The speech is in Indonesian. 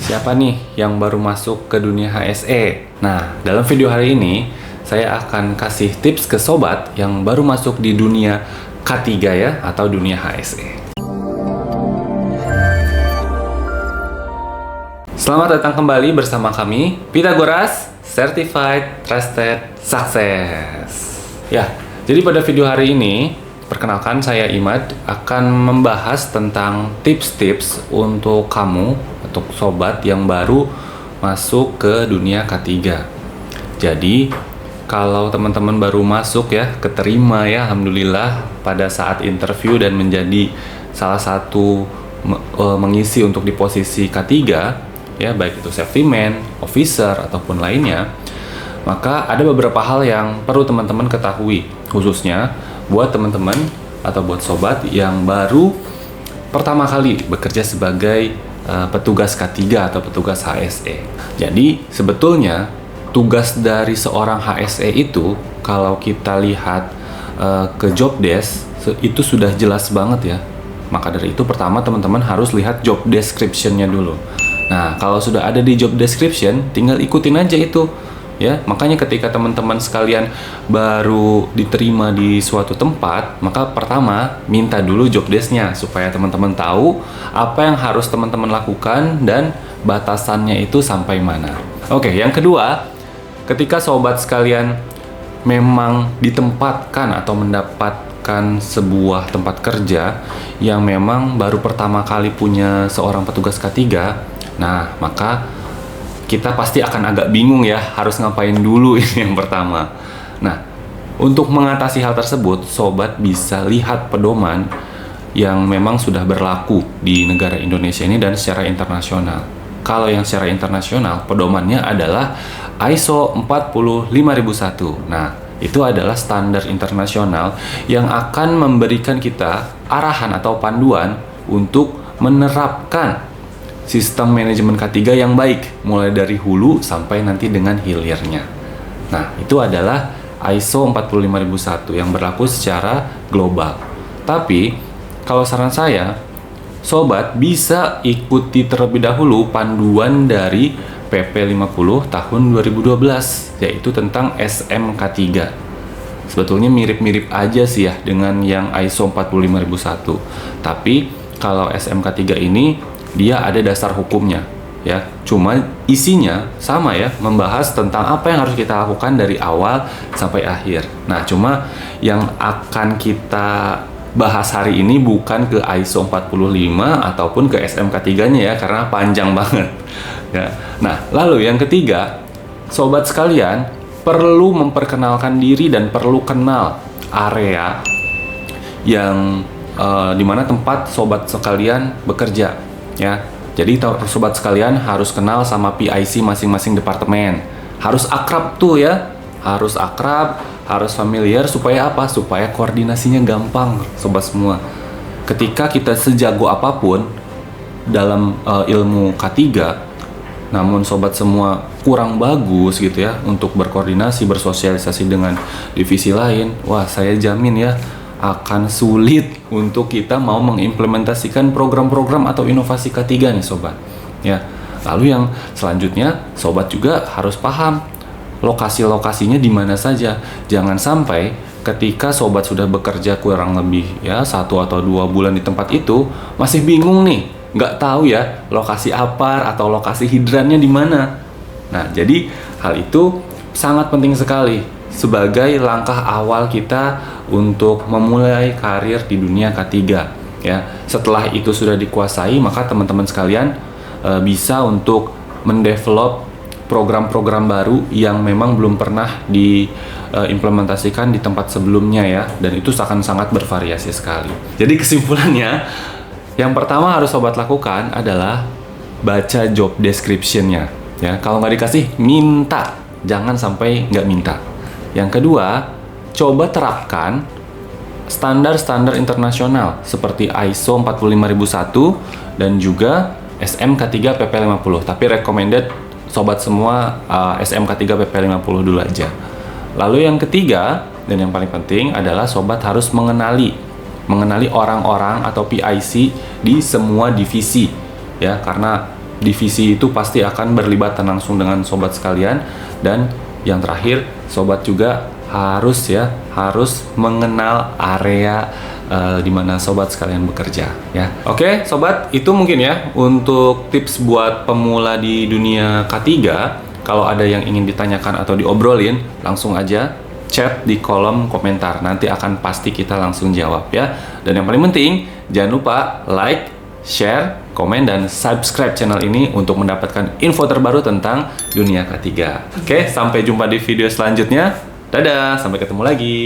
Siapa nih yang baru masuk ke dunia HSE? Nah, dalam video hari ini saya akan kasih tips ke sobat yang baru masuk di dunia K3 ya, atau dunia HSE. Selamat datang kembali bersama kami, Pythagoras Certified Trusted Success. Ya, jadi pada video hari ini, perkenalkan saya Imad akan membahas tentang tips-tips untuk kamu, untuk sobat yang baru masuk ke dunia K3. Jadi, kalau teman-teman baru masuk ya, keterima ya, alhamdulillah pada saat interview dan menjadi salah satu mengisi untuk di posisi K3 ya, baik itu safety man, officer ataupun lainnya, maka ada beberapa hal yang perlu teman-teman ketahui, khususnya buat teman-teman atau buat sobat yang baru pertama kali bekerja sebagai petugas K3 atau petugas HSE. Jadi sebetulnya tugas dari seorang HSE itu, kalau kita lihat ke job desk, itu sudah jelas banget ya. Maka dari itu pertama teman-teman harus lihat job description-nya dulu. Nah, kalau sudah ada di job description, tinggal ikutin aja itu. Ya, makanya ketika teman-teman sekalian baru diterima di suatu tempat, maka pertama minta dulu job desk-nya supaya teman-teman tahu apa yang harus teman-teman lakukan dan batasannya itu sampai mana. Oke, yang kedua, ketika sobat sekalian memang ditempatkan atau mendapatkan sebuah tempat kerja yang memang baru pertama kali punya seorang petugas K3, nah, maka kita pasti akan agak bingung ya, harus ngapain dulu ini yang pertama. Nah, untuk mengatasi hal tersebut, sobat bisa lihat pedoman yang memang sudah berlaku di negara Indonesia ini dan secara internasional. Kalau yang secara internasional, pedomannya adalah ISO 45001. Nah, itu adalah standar internasional yang akan memberikan kita arahan atau panduan untuk menerapkan sistem manajemen K3 yang baik, mulai dari hulu sampai nanti dengan hilirnya. Nah, itu adalah ISO 45001 yang berlaku secara global. Tapi, kalau saran saya, sobat bisa ikuti terlebih dahulu panduan dari PP 50 tahun 2012, yaitu tentang SMK3. Sebetulnya mirip-mirip aja sih ya dengan yang ISO 45001. Tapi, kalau SMK3 ini dia ada dasar hukumnya ya, cuma isinya sama ya, membahas tentang apa yang harus kita lakukan dari awal sampai akhir. Nah, cuma yang akan kita bahas hari ini bukan ke ISO 45 ataupun ke SMK3-nya ya, karena panjang banget ya. Nah, lalu yang ketiga, sobat sekalian perlu memperkenalkan diri dan perlu kenal area yang dimana tempat sobat sekalian bekerja ya. Jadi sobat sekalian harus kenal sama PIC masing-masing departemen. Harus akrab tuh ya. Harus akrab, harus familiar, supaya apa? Supaya koordinasinya gampang sobat semua. Ketika kita sejago apapun dalam ilmu K3, namun sobat semua kurang bagus gitu ya untuk berkoordinasi, bersosialisasi dengan divisi lain, wah saya jamin ya akan sulit untuk kita mau mengimplementasikan program-program atau inovasi K3 nih sobat ya. Lalu yang selanjutnya, sobat juga harus paham lokasi-lokasinya di mana saja. Jangan sampai ketika sobat sudah bekerja kurang lebih ya 1 atau 2 bulan di tempat itu masih bingung nih, nggak tahu ya lokasi APAR atau lokasi hidrannya di mana. Nah, jadi hal itu sangat penting sekali sebagai langkah awal kita untuk memulai karir di dunia K3 ya. Setelah itu sudah dikuasai, maka teman-teman sekalian bisa untuk mendevelop program-program baru yang memang belum pernah diimplementasikan di tempat sebelumnya ya, dan itu akan sangat bervariasi sekali. Jadi kesimpulannya, yang pertama harus sobat lakukan adalah baca job description-nya ya. Kalau nggak dikasih, minta, jangan sampai nggak minta. Yang kedua, coba terapkan standar-standar internasional seperti ISO 45001 dan juga SMK3 PP 50. Tapi recommended sobat semua SMK3 PP 50 dulu aja. Lalu yang ketiga dan yang paling penting adalah sobat harus mengenali orang-orang atau PIC di semua divisi ya, karena divisi itu pasti akan berlibatan langsung dengan sobat sekalian. Dan yang terakhir, sobat juga harus mengenal area di mana sobat sekalian bekerja ya. Oke, sobat, itu mungkin ya untuk tips buat pemula di dunia K3. Kalau ada yang ingin ditanyakan atau diobrolin, langsung aja chat di kolom komentar. Nanti akan pasti kita langsung jawab ya. Dan yang paling penting, jangan lupa like, share, komen, dan subscribe channel ini untuk mendapatkan info terbaru tentang dunia K3. Oke, sampai jumpa di video selanjutnya. Dadah, sampai ketemu lagi.